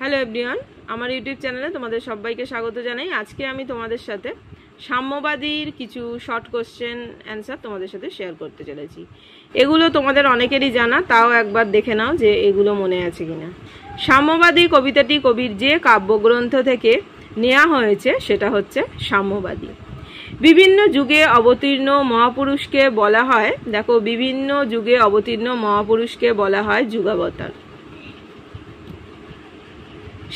Hello everyone, আমার YouTube চ্যানেলে তোমাদের সবাইকে স্বাগত জানাই। আজকে আমি তোমাদের সাথে সাম্যবাদীর কিছু শর্ট কোশ্চেন অ্যান্সার তোমাদের সাথে শেয়ার করতে চলেছি। এগুলো তোমাদের অনেকেরই জানা, তাও একবার দেখে নাও যে এগুলো মনে আছে কিনা। সাম্যবাদী কবিতাটি কবির যে কাব্যগ্রন্থ থেকে নেওয়া হয়েছে সেটা হচ্ছে সাম্যবাদী। বিভিন্ন যুগে অবতীর্ণ মহাপুরুষকে বলা হয়, দেখো, বিভিন্ন যুগে অবতীর্ণ মহাপুরুষকে বলা হয় যুগাবতার।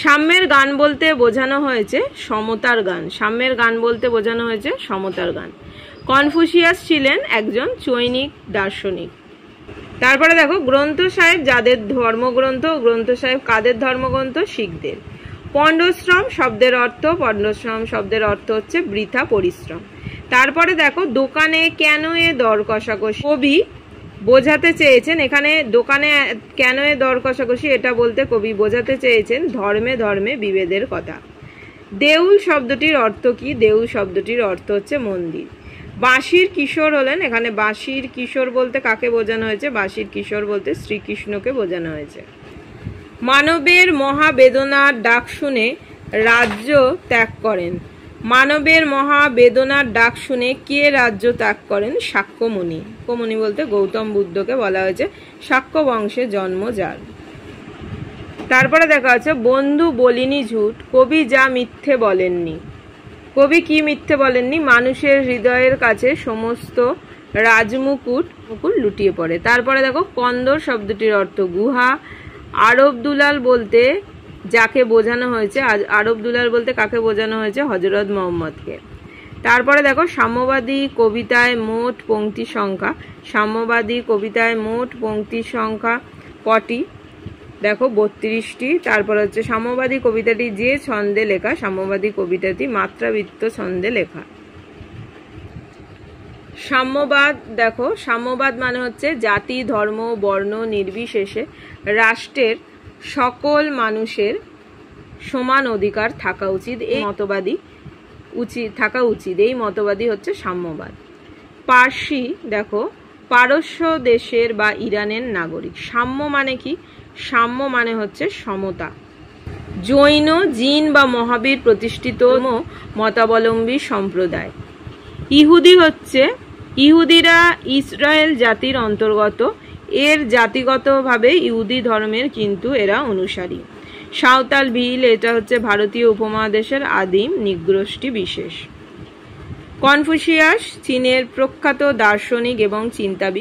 সাম্যের গান বলতে বোঝানো হয়েছে সমতার গান। সাম্যের গান বলতে বোঝানো হয়েছে সমতার গান। কনফুসিয়াস ছিলেন একজন চৈনিক দার্শনিক। তারপরে দেখো, গ্রন্থ সাহেব যাদের ধর্মগ্রন্থ, গ্রন্থ সাহেব কাদের ধর্মগ্রন্থ? শিখদের। পণ্ডশ্রম শব্দের অর্থ, পণ্ডশ্রম শব্দের অর্থ হচ্ছে বৃথা পরিশ্রম। তারপরে দেখো, দোকানে কেন এ দর কষাকষি কবি বোঝাতে চেয়েছেন, এখানে দোকানে কেন এ দর কষাকষি এটা বলতে কবি বোঝাতে চেয়েছেন ধর্মে ধর্মে বিভেদের কথা। দেউল শব্দটির অর্থ কি? দেউল শব্দটির অর্থ হচ্ছে মন্দির। বাঁশির কিশোর হলেন, এখানে বাঁশির কিশোর বলতে কাকে বোঝানো হয়েছে? বাঁশির কিশোর বলতে শ্রীকৃষ্ণকে বোঝানো হয়েছে। মানবের মহাবেদনার ডাক শুনে রাজ্য ত্যাগ করেন। মানবের মহাবেদনার ডাক শুনে কে রাজ্য ত্যাগ করেন? শাক্যমুনি। শাক্যমুনি বলতে গৌতম বুদ্ধকে বলা হয়েছে, শাক্য বংশে জন্ম যার। তারপরে দেখা আছে, বন্ধু বলিনি ঝুট, কবি যা মিথ্যে বলেননি। কবি কি মিথ্যে বলেননি? মানুষের হৃদয়ের কাছে সমস্ত রাজমুকুট লুটিয়ে পড়ে। তারপরে দেখো, কন্দর শব্দটির অর্থ গুহা। আরব দুলাল বলতে যাকে বোঝানো হয়েছে, আরব দুলাল বলতে কাকে বোঝানো হয়েছে? হযরত মুহাম্মদকে। তারপরে দেখো, সাম্যবাদী কবিতায় মোট পংক্তি সংখ্যা। সাম্যবাদী কবিতায় মোট পংক্তি সংখ্যা কটি? দেখো, 32টি। তারপর হচ্ছে সাম্যবাদী কবিতাটি যে ছন্দে লেখা, সাম্যবাদী কবিতাটি মাত্রাবৃত্ত ছন্দে লেখা। সাম্যবাদ, দেখো, সাম্যবাদ মানে হচ্ছে জাতি ধর্ম বর্ণ নির্বিশেষে রাষ্ট্রের সকল মানুষের সমান অধিকার থাকা উচিত, এই মতবাদী থাকা উচিত, এই মতবাদী হচ্ছে সাম্যবাদ। পার্সি, দেখো, পারস্য দেশের বা ইরানের নাগরিক। সাম্য মানে কি? সাম্য মানে হচ্ছে সমতা। জৈন, জিন বা মহাবীর প্রতিষ্ঠিত মতাবলম্বী সম্প্রদায়। ইহুদি হচ্ছে, ইহুদিরা ইসরায়েল জাতির অন্তর্গত, এর জাতিগতভাবে ইহুদি ধর্মের, কিন্তু এরা অনুসারী। সাঁওতাল ভিল, এটা হচ্ছে ভারতীয় উপমহাদেশের আদিম নৃগোষ্ঠী বিশেষ। কনফুসিয়াস চীনের প্রখ্যাত দার্শনিক এবং চিন্তাবিদ।